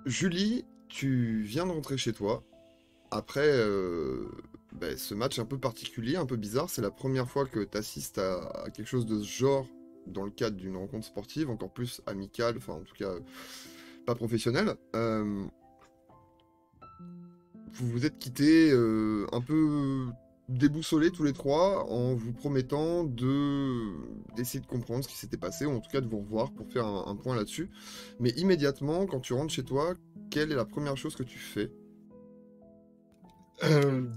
Julie, tu viens de rentrer chez toi après ce match un peu particulier, un peu bizarre. C'est la première fois que tu assistes à quelque chose de ce genre dans le cadre d'une rencontre sportive, encore plus amicale, enfin en tout cas pas professionnelle. Vous vous êtes quittés un peu déboussolés tous les trois en vous promettant d'essayer de comprendre ce qui s'était passé, ou en tout cas de vous revoir pour faire un point là-dessus. Mais immédiatement, quand tu rentres chez toi, quelle est la première chose que tu fais?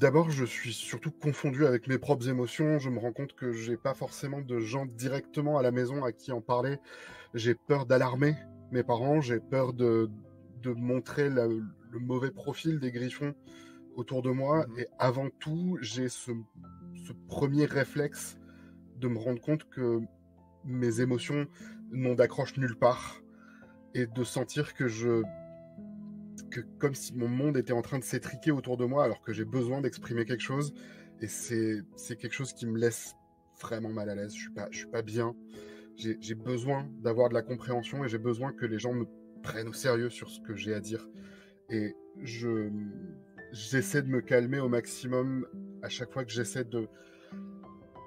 D'abord, je suis surtout confondu avec mes propres émotions. Je me rends compte que j'ai pas forcément de gens directement à la maison à qui en parler. J'ai peur d'alarmer mes parents, j'ai peur de montrer le mauvais profil des griffons autour de moi. Mhm. Et avant tout, j'ai ce premier réflexe de me rendre compte que mes émotions n'ont d'accroche nulle part et de sentir que comme si mon monde était en train de s'étriquer autour de moi alors que j'ai besoin d'exprimer quelque chose. Et c'est quelque chose qui me laisse vraiment mal à l'aise. Je suis pas bien. J'ai besoin d'avoir de la compréhension et j'ai besoin que les gens me prennent au sérieux sur ce que j'ai à dire. Et j'essaie de me calmer au maximum à chaque fois que j'essaie de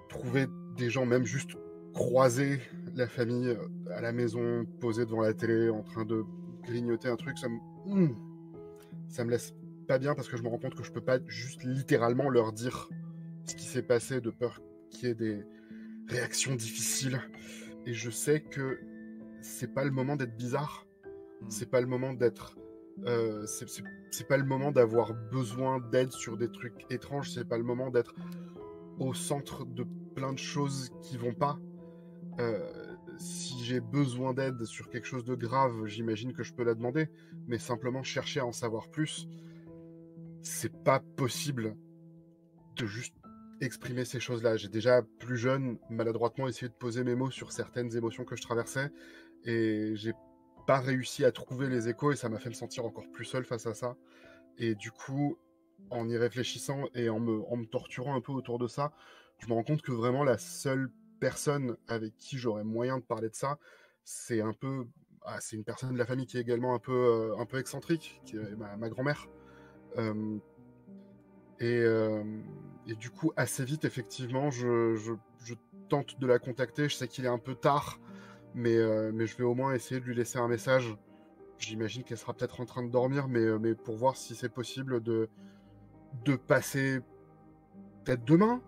trouver des gens, même juste croiser la famille à la maison, posée devant la télé, en train de grignoter un truc. Ça me laisse pas bien parce que je me rends compte que je peux pas juste littéralement leur dire ce qui s'est passé de peur qu'il y ait des réactions difficiles. Et je sais que c'est pas le moment d'être bizarre, Mhm. c'est pas le moment d'être. C'est pas le moment d'avoir besoin d'aide sur des trucs étranges, c'est pas le moment d'être au centre de plein de choses qui vont pas. Si j'ai besoin d'aide sur quelque chose de grave, j'imagine que je peux la demander, mais simplement chercher à en savoir plus, c'est pas possible de juste exprimer ces choses-là. J'ai déjà plus jeune maladroitement essayé de poser mes mots sur certaines émotions que je traversais et j'ai pas réussi à trouver les échos et ça m'a fait me sentir encore plus seul face à ça. Et du coup, en y réfléchissant et en me torturant un peu autour de ça, je me rends compte que vraiment la seule personne avec qui j'aurais moyen de parler de ça, c'est un peu, c'est une personne de la famille qui est également un peu excentrique, qui est ma grand-mère. Euh, et, euh, et du coup, assez vite, effectivement, je tente de la contacter. Je sais qu'il est un peu tard, mais je vais au moins essayer de lui laisser un message. J'imagine qu'elle sera peut-être en train de dormir, mais pour voir si c'est possible de passer peut-être demain,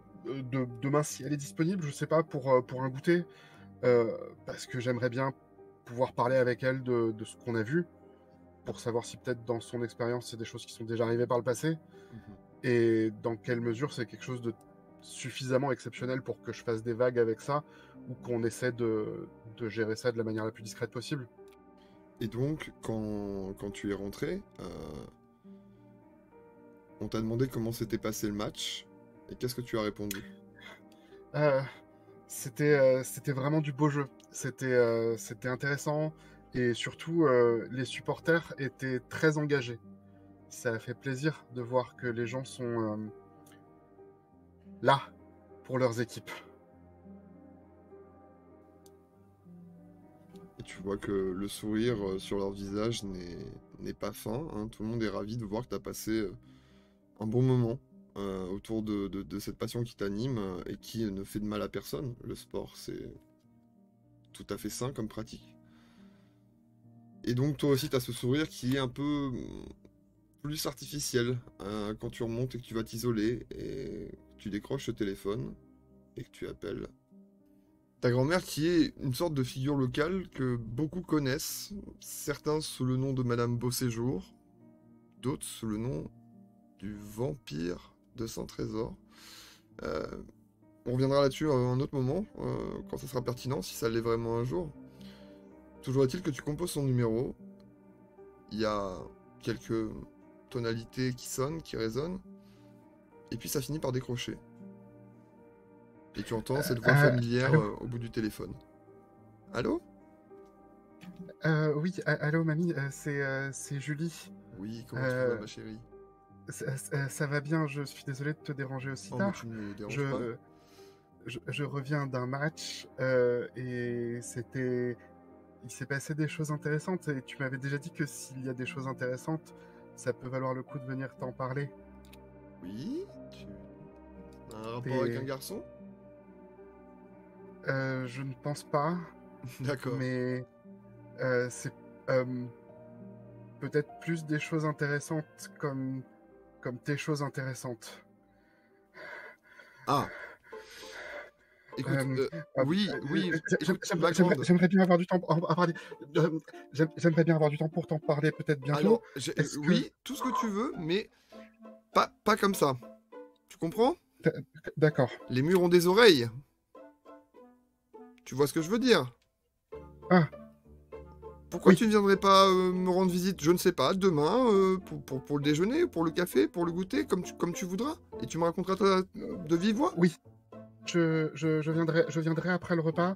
demain si elle est disponible, je sais pas, pour un goûter, parce que j'aimerais bien pouvoir parler avec elle de ce qu'on a vu, pour savoir si peut-être dans son expérience, c'est des choses qui sont déjà arrivées par le passé, Mhm. et dans quelle mesure c'est quelque chose de suffisamment exceptionnel pour que je fasse des vagues avec ça, ou qu'on essaie de gérer ça de la manière la plus discrète possible. Et donc, quand tu es rentré, on t'a demandé comment s'était passé le match, et qu'est-ce que tu as répondu? Euh, c'était vraiment du beau jeu. C'était intéressant, et surtout, les supporters étaient très engagés. Ça a fait plaisir de voir que les gens sont là pour leurs équipes. Et tu vois que le sourire sur leur visage n'est pas fin, hein. Tout le monde est ravi de voir que tu as passé un bon moment autour de cette passion qui t'anime et qui ne fait de mal à personne. Le sport, c'est tout à fait sain comme pratique. Et donc toi aussi, tu as ce sourire qui est un peu plus artificiel quand tu remontes et que tu vas t'isoler et que tu décroches ce téléphone et que tu appelles ta grand-mère qui est une sorte de figure locale que beaucoup connaissent, certains sous le nom de Madame Beauséjour, d'autres sous le nom du vampire de Saint-Trésor. Euh, on reviendra là-dessus à un autre moment, quand ça sera pertinent, si ça l'est vraiment un jour. Toujours est-il que tu composes son numéro, il y a quelques tonalités qui sonnent, qui résonnent, et puis ça finit par décrocher. Et tu entends cette voix familière Allô. au bout du téléphone. Allô? Oui, allô mamie, c'est Julie. Oui, comment tu vas, Euh, ma chérie? ça va bien, je suis désolé de te déranger aussi Oh, mais tu tard. ne me déranges pas. Je reviens d'un match et c'était il s'est passé des choses intéressantes et tu m'avais déjà dit que s'il y a des choses intéressantes, ça peut valoir le coup de venir t'en parler. Oui, tu as un rapport avec un Et garçon? je ne pense pas, D'accord. mais c'est peut-être plus des choses intéressantes comme tes choses intéressantes. Ah, écoute, Euh, oui, oui, écoute, ma grande. J'aimerais bien avoir du temps pour en parler. J'aimerais bien avoir du temps pour t'en parler peut-être bientôt. Alors, Est-ce que... oui, tout ce que tu veux, mais pas comme ça. Tu comprends? D'accord. Les murs ont des oreilles. Tu vois ce que je veux dire? Ah, Pourquoi oui. tu ne viendrais pas me rendre visite, je ne sais pas, demain, pour le déjeuner, pour le café, pour le goûter, comme tu voudras? Et tu me raconteras de vive voix? Oui. Je viendrai après le repas.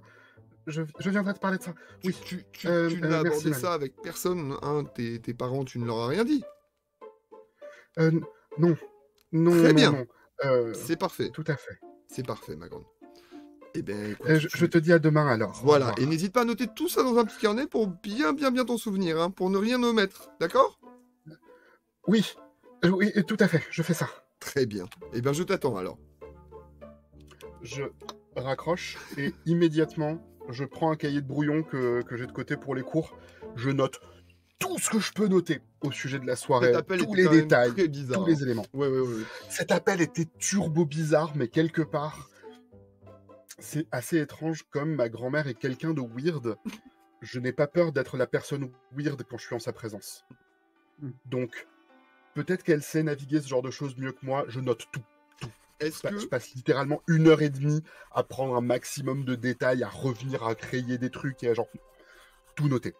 Je viendrai te parler de ça. Oui. Tu n'as Merci, abordé mamie. ça avec personne, hein, tes parents, tu ne leur as rien dit. Euh, non. Non, Très non, bien, non. Euh, c'est parfait, Tout à fait. c'est parfait, ma grande. Eh bien, écoute, Je te dis à demain alors. Au Voilà, et revoir. n'hésite pas à noter tout ça dans un petit carnet pour bien t'en souvenir, hein, pour ne rien omettre, d'accord? Oui. Oui, tout à fait. Je fais ça. Très bien. Eh bien, je t'attends alors. Je raccroche et immédiatement, je prends un cahier de brouillon que j'ai de côté pour les cours. Je note tout ce que je peux noter au sujet de la Cet soirée, appel tous était les quand même détails, très tous bizarre, hein. les éléments. Ouais. Cet appel était turbo bizarre, mais quelque part, c'est assez étrange comme ma grand-mère est quelqu'un de weird. Je n'ai pas peur d'être la personne weird quand je suis en sa présence. Donc, peut-être qu'elle sait naviguer ce genre de choses mieux que moi. Je note tout. Est-ce Je que, passe littéralement 1 heure et demie à prendre un maximum de détails, à revenir, à créer des trucs et à genre tout noter.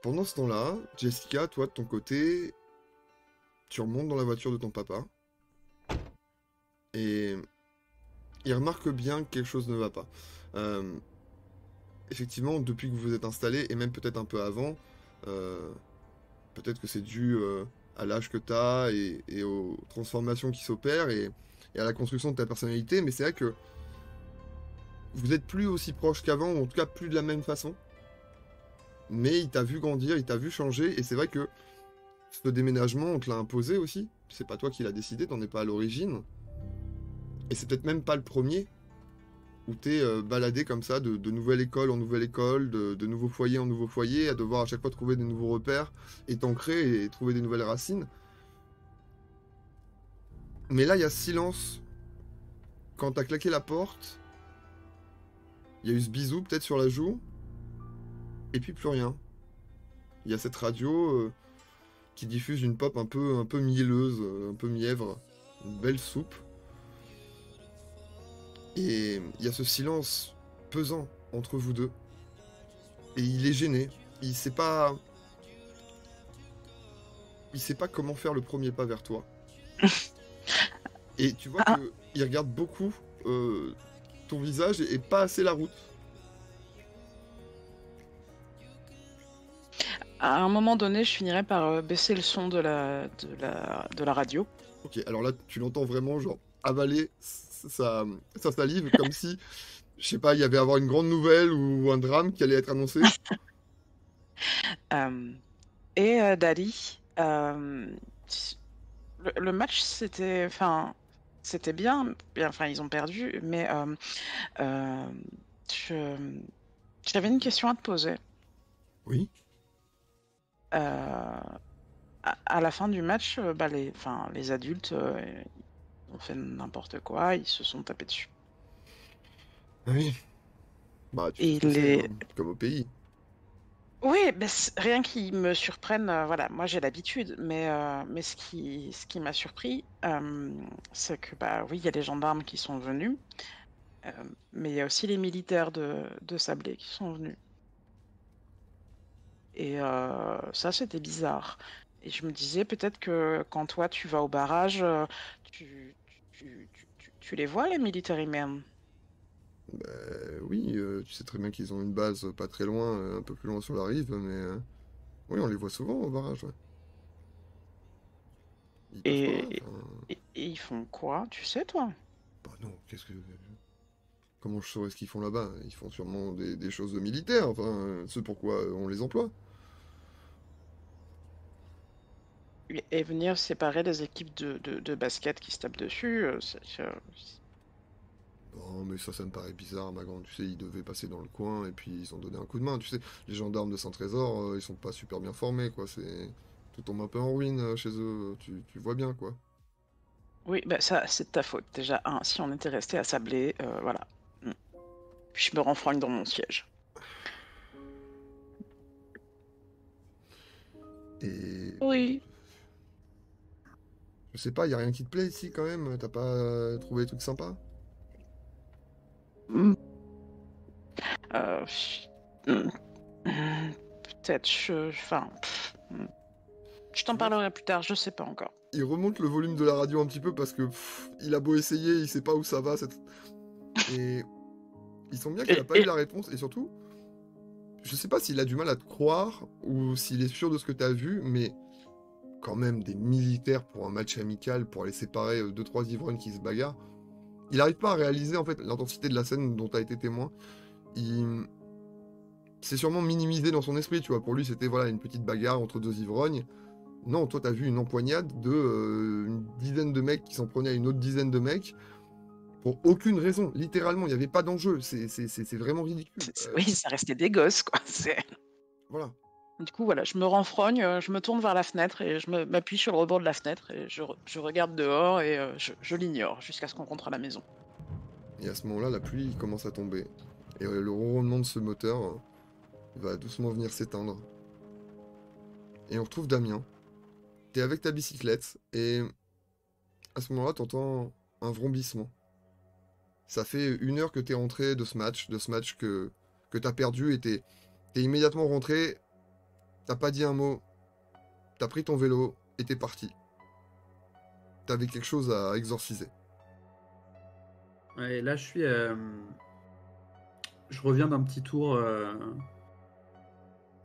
pendant ce temps-là, Jessica, toi de ton côté, tu remontes dans la voiture de ton papa, et il remarque bien que quelque chose ne va pas. Euh, Effectivement, depuis que vous vous êtes installé, et même peut-être un peu avant, euh, peut-être que c'est dû à l'âge que tu as et aux transformations qui s'opèrent et à la construction de ta personnalité, mais c'est vrai que vous êtes plus aussi proche qu'avant, ou en tout cas plus de la même façon. Mais il t'a vu grandir, il t'a vu changer, et c'est vrai que ce déménagement, on te l'a imposé aussi. C'est pas toi qui l'as décidé, t'en es pas à l'origine. Et c'est peut-être même pas le premier où t'es baladé comme ça de nouvelle école en nouvelle école, de nouveau foyer en nouveau foyer, à devoir à chaque fois trouver des nouveaux repères et t'ancrer et trouver des nouvelles racines. Mais là, il y a silence. Quand t'as claqué la porte, il y a eu ce bisou peut-être sur la joue, et puis plus rien. Il y a cette radio qui diffuse une pop un peu mielleuse, un peu mièvre, une belle soupe. Et il y a ce silence pesant entre vous deux. Et il est gêné. Il sait pas, il sait pas comment faire le premier pas vers toi. Et tu vois Ah, que il regarde beaucoup euh, ton visage et pas assez la route. à un moment donné, je finirai par baisser le son de la radio. Ok, alors là, tu l'entends vraiment genre avaler sa salive comme si, je sais pas, il y avait à avoir une grande nouvelle ou un drame qui allait être annoncé. Euh, et Dali, le match, c'était bien, enfin, ils ont perdu, mais euh, je- j'avais une question à te poser. Oui. Euh, à la fin du match, les adultes ont fait n'importe quoi, ils se sont tapés dessus. Oui. Bah, tu sais Et ce que c'est, les, hein, comme au pays. Oui, mais rien qui me surprenne, voilà, moi j'ai l'habitude, mais ce qui m'a surpris, c'est que, bah oui, il y a les gendarmes qui sont venus, euh, mais il y a aussi les militaires de Sablé qui sont venus. Et ça, c'était bizarre. Et je me disais peut-être que quand toi tu vas au barrage, tu, tu les vois, les militaires humains. Bah, oui, tu sais très bien qu'ils ont une base pas très loin, un peu plus loin sur la rive, mais oui, on les voit souvent au barrage, ouais. Ils peuvent pas, Et, enfin... et ils font quoi, tu sais, toi? Bah non, qu'est-ce que... comment je saurais ce qu'ils font là-bas? Ils font sûrement des choses de militaires, enfin, ce pourquoi on les emploie. Et venir séparer des équipes de basket qui se tapent dessus, Non, mais ça me paraît bizarre, ma grande. Tu sais, ils devaient passer dans le coin et puis ils ont donné un coup de main. Tu sais, les gendarmes de Saint-Trésor, ils sont pas super bien formés, quoi. Tout tombe un peu en ruine chez eux, tu vois bien, quoi. Oui, bah ça, c'est de ta faute. Déjà, si on était resté à Sablé, voilà. Puis je me renfrogne dans mon siège. Et Oui. je sais pas, y a rien qui te plaît ici quand même? T'as pas trouvé des trucs sympas? Mm. Mm. Peut-être, enfin, je t'en parlerai plus tard, je sais pas encore. Il remonte le volume de la radio un petit peu parce que il a beau essayer, il sait pas où ça va. Et il semble bien qu'il a pas eu la réponse. Et surtout, je sais pas s'il a du mal à te croire ou s'il est sûr de ce que t'as vu, mais quand même des militaires pour un match amical, pour aller séparer 2-3 ivrognes qui se bagarrent, il arrive pas à réaliser en fait l'intensité de la scène dont t'as été témoin. C'est sûrement minimisé dans son esprit, tu vois. Pour lui, c'était voilà une petite bagarre entre 2 ivrognes. Non, toi, t'as vu une empoignade de une dizaine de mecs qui s'en prenaient à une autre dizaine de mecs pour aucune raison. Littéralement, il n'y avait pas d'enjeu. C'est vraiment ridicule. Oui, ça restait des gosses, quoi. Voilà. Du coup, voilà, je me renfrogne, je me tourne vers la fenêtre et je m'appuie sur le rebord de la fenêtre et je regarde dehors et je l'ignore jusqu'à ce qu'on rentre à la maison. Et à ce moment-là, la pluie commence à tomber. Et le ronronnement de ce moteur va doucement venir s'éteindre. Et on retrouve Damien. T'es avec ta bicyclette et à ce moment-là, t'entends un vrombissement. Ça fait 1 heure que t'es rentré de ce match que t'as perdu et t'es immédiatement rentré, t'as pas dit un mot, t'as pris ton vélo et t'es parti. T'avais quelque chose à exorciser. Ouais, là, je reviens d'un petit tour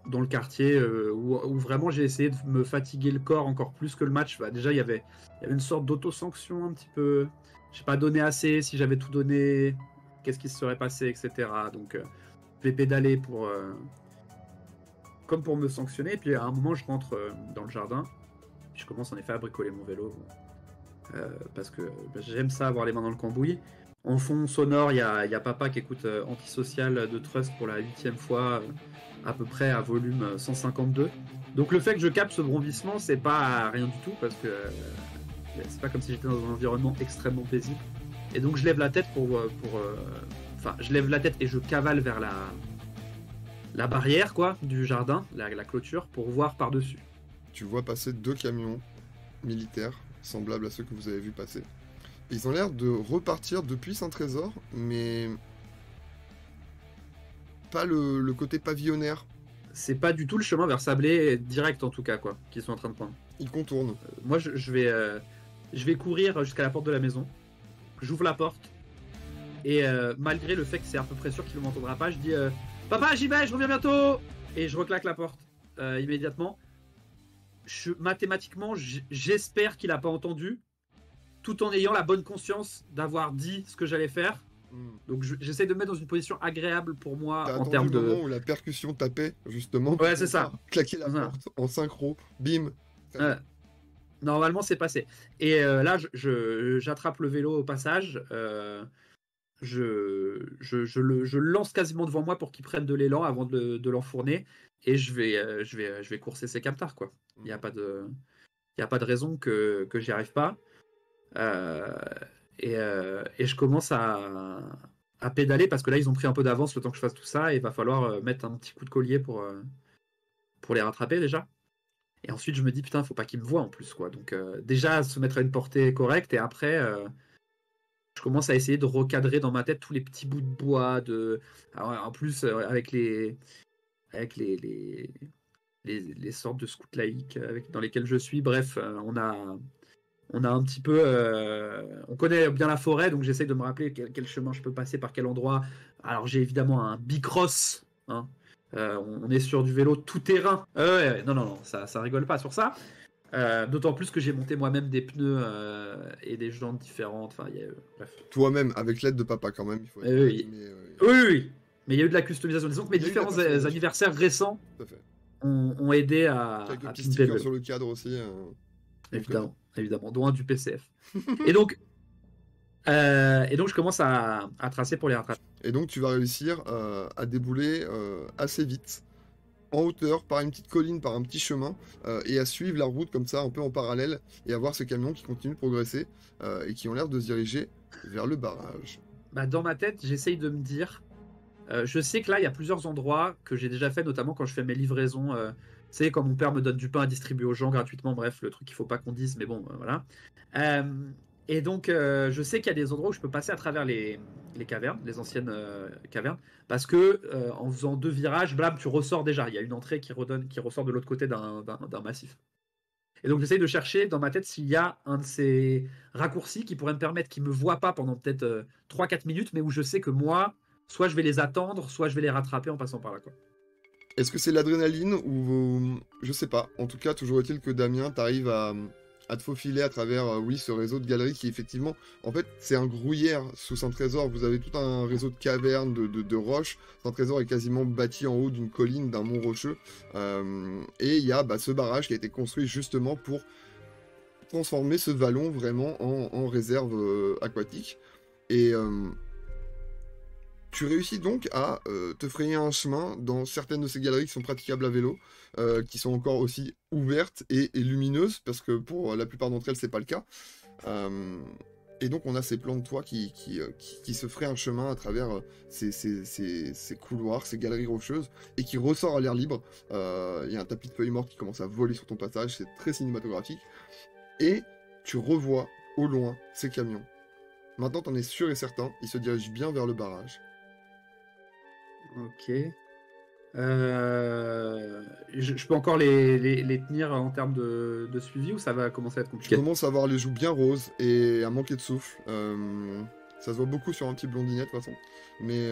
dans le quartier où vraiment j'ai essayé de me fatiguer le corps encore plus que le match. Bah, déjà, il y avait une sorte d'autosanction un petit peu. J'ai pas donné assez. Si j'avais tout donné, qu'est-ce qui se serait passé, etc. Donc, je vais pédaler comme pour me sanctionner. Et puis, à un moment, je rentre dans le jardin. Puis, je commence en effet à bricoler mon vélo. Parce que j'aime ça, avoir les mains dans le cambouis. En fond sonore, il y a papa qui écoute Antisocial de Trust pour la 8e fois, à peu près à volume 152. Donc le fait que je capte ce vrombissement, c'est pas rien du tout, parce que c'est pas comme si j'étais dans un environnement extrêmement paisible. Et donc je lève la tête enfin, je lève la tête et je cavale vers la barrière quoi, du jardin, la clôture, pour voir par-dessus. Tu vois passer 2 camions militaires, semblables à ceux que vous avez vus passer. Ils ont l'air de repartir depuis Saint-Trésor, mais pas le côté pavillonnaire. C'est pas du tout le chemin vers Sablé, direct en tout cas, quoi, qu'ils sont en train de prendre. Ils contournent. Moi, je vais courir jusqu'à la porte de la maison. J'ouvre la porte. Et malgré le fait que c'est à peu près sûr qu'il ne m'entendra pas, je dis Papa, j'y vais, je reviens bientôt. Et je reclaque la porte immédiatement. Mathématiquement, j'espère qu'il n'a pas entendu, tout en ayant la bonne conscience d'avoir dit ce que j'allais faire. Donc j'essaie de me mettre dans une position agréable pour moi en termes de... le moment où la percussion tapait, justement. Ouais, c'est ça. Claquer la porte en synchro, bim. Normalement, c'est passé. Et là, j'attrape le vélo au passage. Je le lance quasiment devant moi pour qu'il prenne de l'élan avant de l'enfourner. Et je vais courser ses captars, quoi. Il n'y a pas de raison que j'y arrive pas. Et je commence à pédaler parce que là, ils ont pris un peu d'avance le temps que je fasse tout ça. Et il va falloir mettre un petit coup de collier pour les rattraper déjà. Et ensuite, je me dis, putain, faut pas qu'ils me voient en plus, quoi. Donc, déjà, se mettre à une portée correcte. Et après, je commence à essayer de recadrer dans ma tête tous les petits bouts de bois. Alors, en plus, avec les sortes de scouts laïques dans lesquels je suis. Bref, on a un petit peu... on connaît bien la forêt, donc j'essaye de me rappeler quel chemin je peux passer, par quel endroit. Alors, j'ai évidemment un bicross, hein. On est sur du vélo tout terrain. Non, ça rigole pas sur ça. D'autant plus que j'ai monté moi-même des pneus et des jantes différentes. Enfin, bref. Toi-même, avec l'aide de papa quand même. Il faut être Oui. honnête, mais, Oui. Mais il y a eu de la customisation. Disons que mes Il y a eu de la différents personnalisation. anniversaires récents tout à fait. ont aidé à Quelques à petits pimper stickers le sur le cadre aussi. évidemment, dont un du PCF. Et donc, je commence à tracer pour les rattraper. Et donc tu vas réussir à débouler assez vite, en hauteur, par une petite colline, par un petit chemin, et à suivre la route comme ça, un peu en parallèle, et à voir ces camions qui continuent de progresser, et qui ont l'air de se diriger vers le barrage. Bah, dans ma tête, j'essaye de me dire... je sais que là, il y a plusieurs endroits que j'ai déjà fait, notamment quand je fais mes livraisons. Tu sais, quand mon père me donne du pain à distribuer aux gens gratuitement, bref, le truc qu'il faut pas qu'on dise, mais bon, voilà. Et donc, je sais qu'il y a des endroits où je peux passer à travers les cavernes, les anciennes cavernes, parce que en faisant 2 virages, blam, tu ressors déjà. Il y a une entrée qui ressort de l'autre côté d'un massif. Et donc, j'essaye de chercher dans ma tête s'il y a un de ces raccourcis qui pourrait me permettre, qui me voit pas pendant peut-être 3-4 minutes, mais où je sais que moi, soit je vais les attendre, soit je vais les rattraper en passant par là, quoi. Est-ce que c'est l'adrénaline ou... Je sais pas. En tout cas, toujours est-il que Damien, t'arrives à te faufiler à travers, ce réseau de galeries qui, effectivement, en fait, c'est un gruyère sous Saint-Trésor. Vous avez tout un réseau de cavernes, de roches. Saint-Trésor est quasiment bâti en haut d'une colline, d'un mont rocheux. Et il y a ce barrage qui a été construit justement pour transformer ce vallon vraiment en réserve aquatique. Et... tu réussis donc à te frayer un chemin dans certaines de ces galeries qui sont praticables à vélo, qui sont encore aussi ouvertes et lumineuses, parce que pour la plupart d'entre elles, c'est pas le cas. Et donc, on a ces plans de toit qui se fraient un chemin à travers ces couloirs, ces galeries rocheuses, et qui ressort à l'air libre. Il y a un tapis de feuilles mortes qui commence à voler sur ton passage, c'est très cinématographique. Et tu revois au loin ces camions. Maintenant, t'en es sûr et certain, ils se dirigent bien vers le barrage. Ok. Je peux encore les tenir en termes de suivi ou ça va commencer à être Tu compliqué? commences à avoir les joues bien roses et à manquer de souffle. Ça se voit beaucoup sur un petit blondinet de toute façon. Mais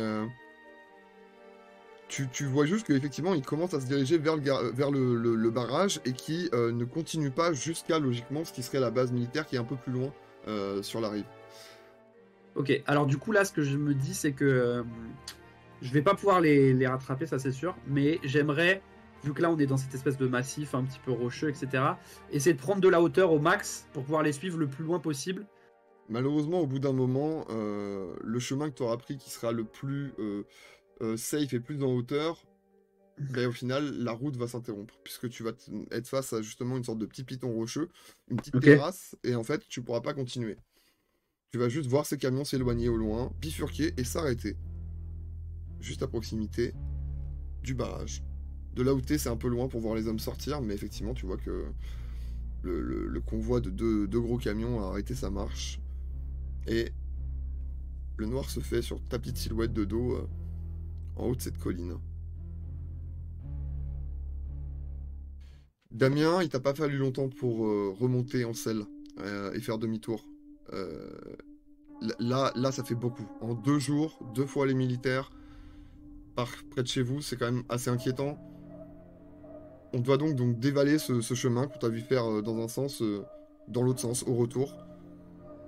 tu vois juste qu'effectivement, il commence à se diriger vers le barrage et qui ne continue pas jusqu'à, logiquement, ce qui serait la base militaire qui est un peu plus loin sur la rive. Ok, alors du coup là, ce que je me dis, c'est que je vais pas pouvoir les rattraper, ça c'est sûr, mais j'aimerais, vu que là on est dans cette espèce de massif un petit peu rocheux, etc., essayer de prendre de la hauteur au max pour pouvoir les suivre le plus loin possible. Malheureusement, au bout d'un moment, le chemin que tu auras pris qui sera le plus safe et plus en hauteur, au final, la route va s'interrompre, puisque tu vas être face à justement une sorte de petit piton rocheux, une petite terrasse, et en fait, tu pourras pas continuer. Tu vas juste voir ces camions s'éloigner au loin, bifurquer et s'arrêter. Juste à proximité du barrage. De là où t'es, c'est un peu loin pour voir les hommes sortir, mais effectivement, tu vois que le convoi de deux gros camions a arrêté sa marche. Et le noir se fait sur ta petite silhouette de dos en haut de cette colline. Damien, il t'a pas fallu longtemps pour remonter en selle et faire demi-tour. Là, ça fait beaucoup. En 2 jours, 2 fois les militaires, près de chez vous, c'est quand même assez inquiétant. On doit donc dévaler ce chemin qu'on t'a vu faire dans un sens, dans l'autre sens, au retour.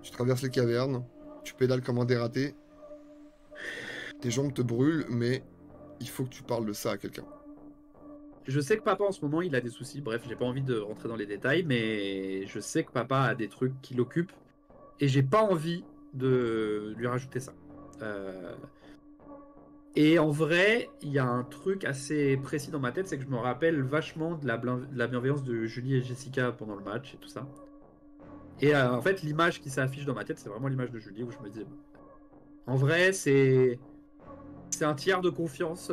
Tu traverses les cavernes, tu pédales comme un dératé. Tes jambes te brûlent, mais il faut que tu parles de ça à quelqu'un. Je sais que papa en ce moment il a des soucis, bref, j'ai pas envie de rentrer dans les détails, mais je sais que papa a des trucs qui l'occupent et j'ai pas envie de lui rajouter ça. Et en vrai, il y a un truc assez précis dans ma tête, c'est que je me rappelle vachement de la bienveillance de Julie et Jessica pendant le match et tout ça. Et en fait, l'image qui s'affiche dans ma tête, c'est vraiment l'image de Julie où je me dis, en vrai, c'est un tiers de confiance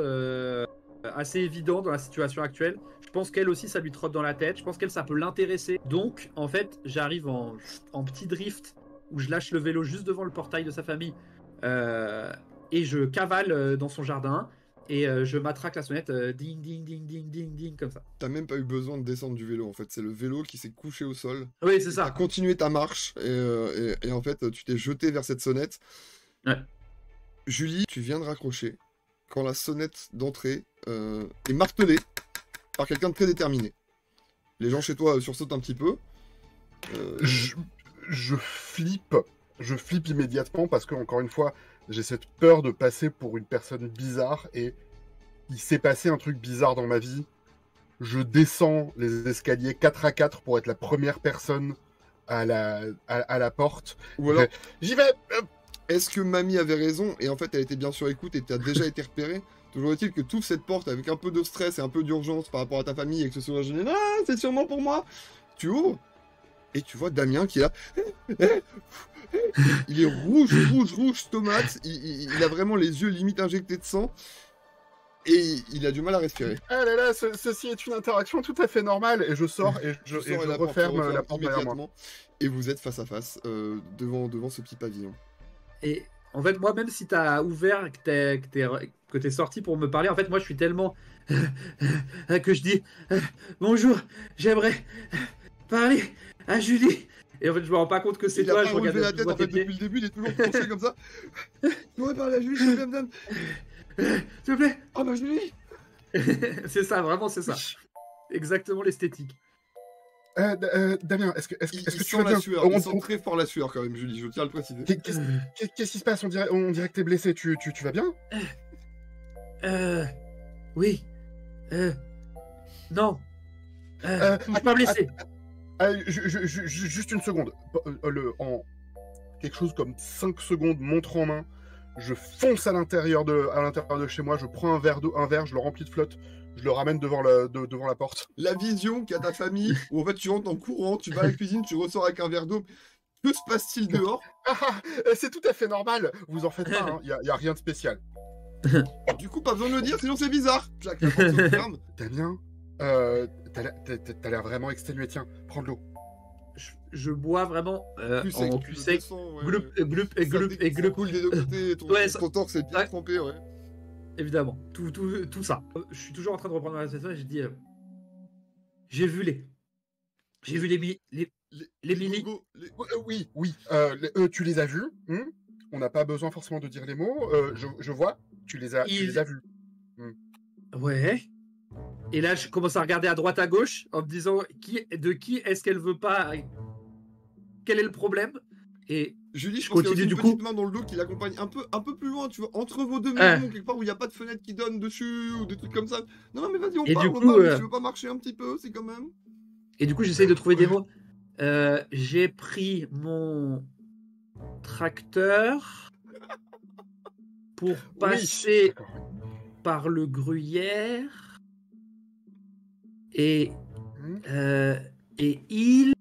assez évident dans la situation actuelle. Je pense qu'elle aussi, ça lui trotte dans la tête. Je pense qu'elle, ça peut l'intéresser. Donc, en fait, j'arrive en petit drift où je lâche le vélo juste devant le portail de sa famille et je cavale dans son jardin et je matraque la sonnette ding, ding, ding, ding, ding, ding, comme ça. T'as même pas eu besoin de descendre du vélo, en fait. C'est le vélo qui s'est couché au sol. Oui, c'est ça. T'as continué ta marche et en fait, tu t'es jeté vers cette sonnette. Ouais. Julie, tu viens de raccrocher quand la sonnette d'entrée est martelée par quelqu'un de très déterminé. Les gens chez toi sursautent un petit peu. Je flippe. Je flippe immédiatement parce que, encore une fois, j'ai cette peur de passer pour une personne bizarre et il s'est passé un truc bizarre dans ma vie. Je descends les escaliers 4 à 4 pour être la première personne à la porte. Ou alors, J'y vais. est-ce que mamie avait raison et en fait elle était bien sur écoute et t'as déjà été repéré? Toujours est-il que tu ouvres cette porte avec un peu de stress et un peu d'urgence par rapport à ta famille et que ce soit gêné. Ah, c'est sûrement pour moi. Tu ouvres et tu vois Damien qui est là. Il est rouge tomate. Il a vraiment les yeux limite injectés de sang. Et il a du mal à respirer. Ah là là, ceci est une interaction tout à fait normale. Et je sors et je referme la porte derrière moi. Et vous êtes face à face devant ce petit pavillon. Et en fait, moi, même si t'as ouvert, que t'es sorti pour me parler, en fait, moi, je suis tellement que je dis bonjour, j'aimerais parler à Julie. Et en fait, je me rends pas compte que c'est toi. Je regarde la tête en fait depuis le début. Il est toujours penché comme ça. Je pourrais parler à Julie, s'il vous plaît, madame. S'il vous plaît. Oh bah Julie. C'est ça, vraiment, c'est ça. Exactement l'esthétique. Damien, est-ce que tu vas la bien? sueur, on sent très fort la sueur quand même, Julie, je tiens à le préciser. Qu'est-ce qui se passe? On dirait que t'es blessé. Tu vas bien? Oui. Non. Je suis pas blessé. Juste une seconde. En quelque chose comme 5 secondes, montre en main, je fonce à l'intérieur de chez moi, je prends un verre, je le remplis de flotte, je le ramène devant la porte. La vision qu'a ta famille, où en fait tu rentres en courant, tu vas à la cuisine, tu ressors avec un verre d'eau. Que se passe-t-il dehors? C'est tout à fait normal, vous en faites pas, il y a rien de spécial. Du coup, pas besoin de le dire, sinon c'est bizarre. Clac, la porte se ferme. Damien, t'as l'air vraiment exténué, tiens, prends de l'eau. Je bois vraiment en cul sec. Gloup et Ça coule des deux côtés, ton torse est bien trempé, ouais. Évidemment, tout ça. Je suis toujours en train de reprendre ma respiration et je dis j'ai vu les mini. Oui, tu les as vus. On n'a pas besoin forcément de dire les mots. Je vois, tu les as vus. Ouais. Et là, je commence à regarder à droite, à gauche, en me disant de qui est-ce qu'elle veut pas. Quel est le problème? Et Julie, je pense qu'il y a aussi une petite main dans le dos qui l'accompagne un peu plus loin, tu vois, entre vos deux maisons, quelque part où il n'y a pas de fenêtre qui donne dessus ou des trucs comme ça. Non, mais vas-y, on parle, tu veux pas marcher un petit peu, c'est quand même. Et du coup, j'essaye de trouver des mots. J'ai pris mon tracteur pour passer par le gruyère et ils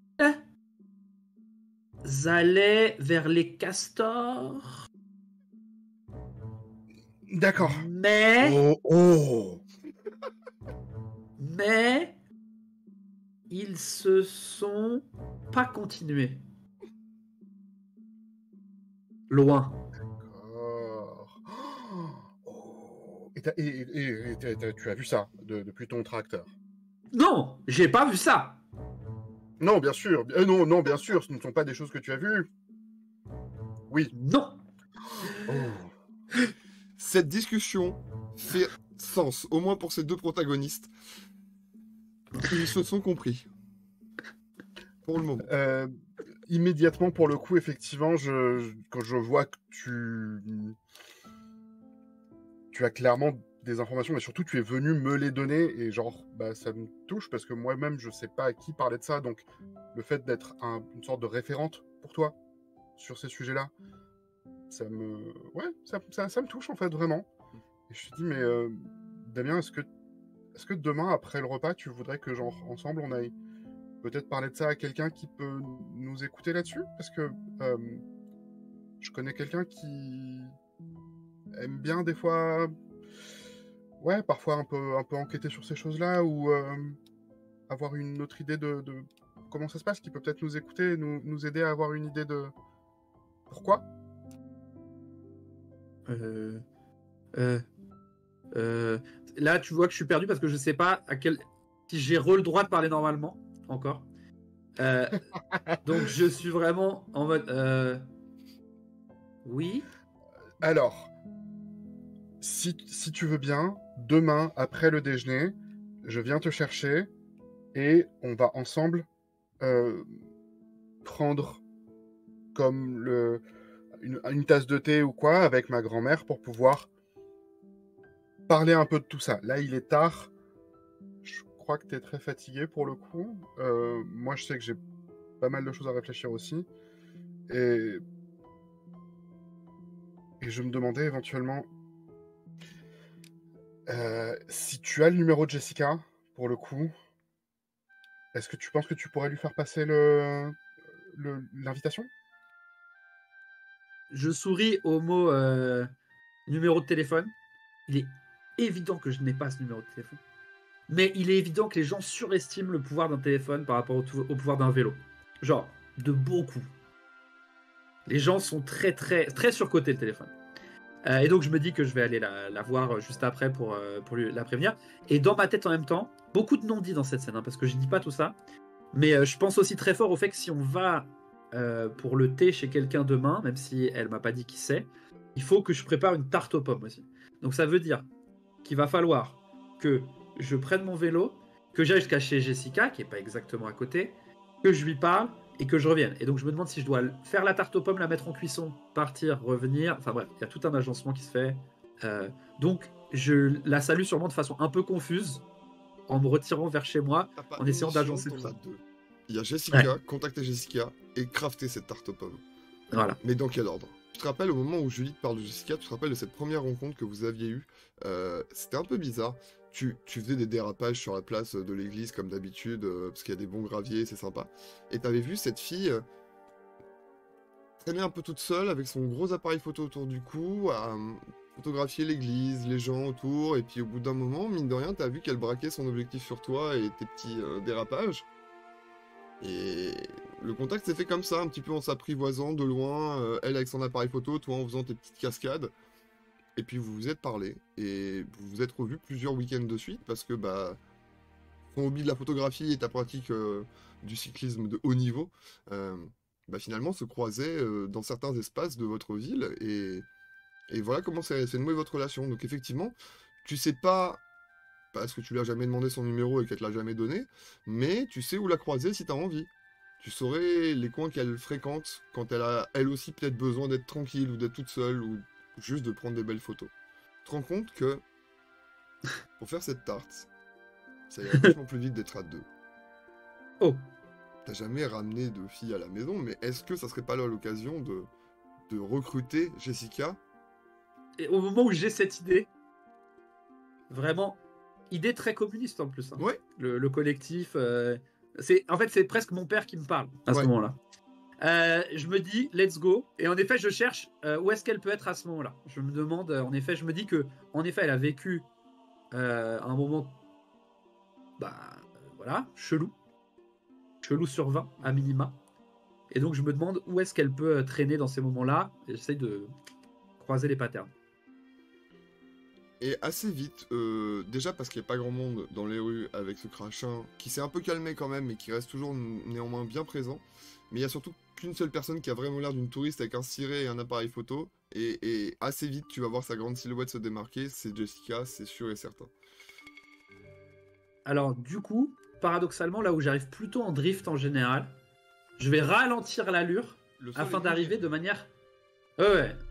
allaient vers les castors. D'accord. Mais mais ils se sont pas continués. Loin. D'accord. Et tu as vu ça depuis ton tracteur? Non, j'ai pas vu ça. Non, bien sûr. Non, bien sûr, ce ne sont pas des choses que tu as vues. Oui. Non. Cette discussion fait sens, au moins pour ces deux protagonistes. Ils se sont compris. Pour le moment. Immédiatement, pour le coup, effectivement, quand je vois que tu as clairement des informations, mais surtout tu es venu me les donner, et genre, ça me touche, parce que moi-même, je sais pas à qui parler de ça, donc le fait d'être une sorte de référente pour toi sur ces sujets-là, ça me touche, en fait, vraiment. Et je te dis, mais Damien, est-ce que demain, après le repas, tu voudrais que, genre, ensemble, on aille peut-être parler de ça à quelqu'un qui peut nous écouter là-dessus? Parce que je connais quelqu'un qui aime bien des fois, parfois un peu enquêter sur ces choses-là, ou avoir une autre idée de comment ça se passe, qui peut peut-être nous écouter, nous aider à avoir une idée de pourquoi. Là, tu vois que je suis perdu parce que je sais pas si j'ai le droit de parler normalement encore. Donc je suis vraiment en mode oui. Alors, si tu veux bien, demain après le déjeuner, je viens te chercher et on va ensemble prendre comme une tasse de thé ou quoi avec ma grand-mère pour pouvoir parler un peu de tout ça. Là, il est tard. Je crois que tu es très fatigué pour le coup. Moi, je sais que j'ai pas mal de choses à réfléchir aussi. Et je me demandais éventuellement si tu as le numéro de Jessica, pour le coup, est-ce que tu penses que tu pourrais lui faire passer l'invitation? Je souris au mot numéro de téléphone. Il est évident que je n'ai pas ce numéro de téléphone. Mais il est évident que les gens surestiment le pouvoir d'un téléphone par rapport au pouvoir d'un vélo. Genre, de beaucoup. Les gens sont très, très, très surcotés le téléphone. Et donc, je me dis que je vais aller la voir juste après pour la prévenir. Et dans ma tête, en même temps, beaucoup de non-dits dans cette scène, hein, parce que je dis pas tout ça. Mais je pense aussi très fort au fait que si on va pour le thé chez quelqu'un demain, même si elle m'a pas dit qui c'est, il faut que je prépare une tarte aux pommes aussi. Donc, ça veut dire qu'il va falloir que je prenne mon vélo, que j'aille jusqu'à chez Jessica, qui est pas exactement à côté, que je lui parle et que je revienne. Et donc je me demande si je dois faire la tarte aux pommes, la mettre en cuisson, partir, revenir. Enfin bref, il y a tout un agencement qui se fait. Donc je la salue sûrement de façon un peu confuse, en me retirant vers chez moi, en essayant d'agencer tout ça. Il y a Jessica, contacter Jessica et crafter cette tarte aux pommes. Voilà. Mais dans quel ordre? Tu te rappelles, au moment où Julie te parle de Jessica, tu te rappelles de cette première rencontre que vous aviez eue? C'était un peu bizarre. Tu faisais des dérapages sur la place de l'église comme d'habitude, parce qu'il y a des bons graviers, c'est sympa. Et t'avais vu cette fille traîner un peu toute seule avec son gros appareil photo autour du cou, à photographier l'église, les gens autour, et puis au bout d'un moment, mine de rien, t'as vu qu'elle braquait son objectif sur toi et tes petits dérapages. Et le contact s'est fait comme ça, un petit peu en s'apprivoisant de loin, elle avec son appareil photo, toi en faisant tes petites cascades. Et puis vous vous êtes parlé, et vous vous êtes revus plusieurs week-ends de suite, parce que bah, ton hobby de la photographie et ta pratique du cyclisme de haut niveau, bah, finalement se croisaient dans certains espaces de votre ville, et voilà comment s'est nouée votre relation. Donc effectivement, tu sais pas, parce que tu lui as jamais demandé son numéro et qu'elle te l'a jamais donné, mais tu sais où la croiser si tu as envie. Tu saurais les coins qu'elle fréquente quand elle a elle aussi peut-être besoin d'être tranquille ou d'être toute seule ou juste de prendre des belles photos. Tu te rends compte que pour faire cette tarte, ça irait vachement plus vite d'être à deux. Oh. T'as jamais ramené de filles à la maison, mais est-ce que ça serait pas là l'occasion de recruter Jessica? Et au moment où j'ai cette idée, vraiment, idée très communiste en plus. Hein. Ouais. Le collectif, en fait, c'est presque mon père qui me parle à ce moment-là. Je me dis, let's go. Et en effet, je cherche où est-ce qu'elle peut être à ce moment-là. Je me demande, en effet, je me dis que, en effet, elle a vécu un moment, voilà, chelou sur 20 à minima. Et donc, je me demande où est-ce qu'elle peut traîner dans ces moments-là. Et j'essaye de croiser les patterns. Et assez vite, déjà parce qu'il n'y a pas grand monde dans les rues avec ce crachin, qui s'est un peu calmé quand même, mais qui reste toujours néanmoins bien présent. Mais il y a surtout qu'une seule personne qui a vraiment l'air d'une touriste avec un ciré et un appareil photo. Et assez vite, tu vas voir sa grande silhouette se démarquer. C'est Jessica, c'est sûr et certain. Alors, du coup, paradoxalement, là où j'arrive plutôt en drift en général, je vais ralentir l'allure afin d'arriver de manière...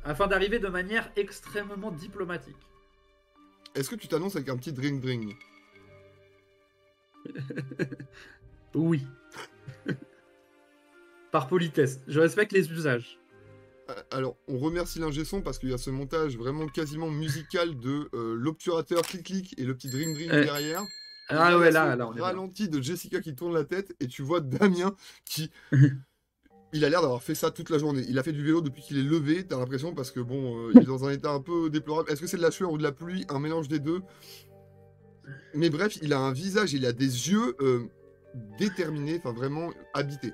afin d'arriver de manière extrêmement diplomatique. Est-ce que tu t'annonces avec un petit drink-drink? Oui. Par politesse. Je respecte les usages. Alors, on remercie l'ingé son parce qu'il y a ce montage vraiment quasiment musical de l'obturateur clic-clic et le petit drink-drink derrière. Ah ouais, là, on est ralenti de Jessica qui tourne la tête et tu vois Damien qui... Il a l'air d'avoir fait ça toute la journée. Il a fait du vélo depuis qu'il est levé, t'as l'impression, parce que bon, il est dans un état un peu déplorable. Est-ce que c'est de la sueur ou de la pluie? Un mélange des deux. Mais bref, il a un visage, il a des yeux déterminés, enfin vraiment habités.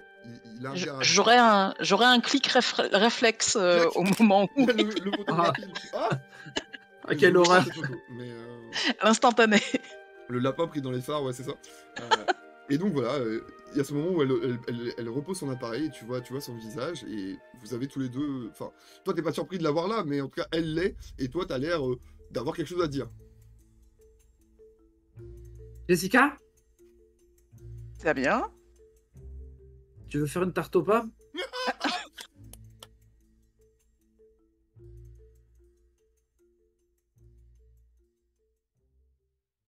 J'aurais un clic réflexe au moment où... le photo rapide. Quelle horreur. L'instantané. Le lapin pris dans les phares, ouais, c'est ça. Et donc voilà, il y a ce moment où elle repose son appareil et tu vois son visage et vous avez tous les deux... Enfin, toi t'es pas surpris de l'avoir là, mais en tout cas elle l'est et toi t'as l'air d'avoir quelque chose à dire. Jessica? Très bien. Tu veux faire une tarte au pas?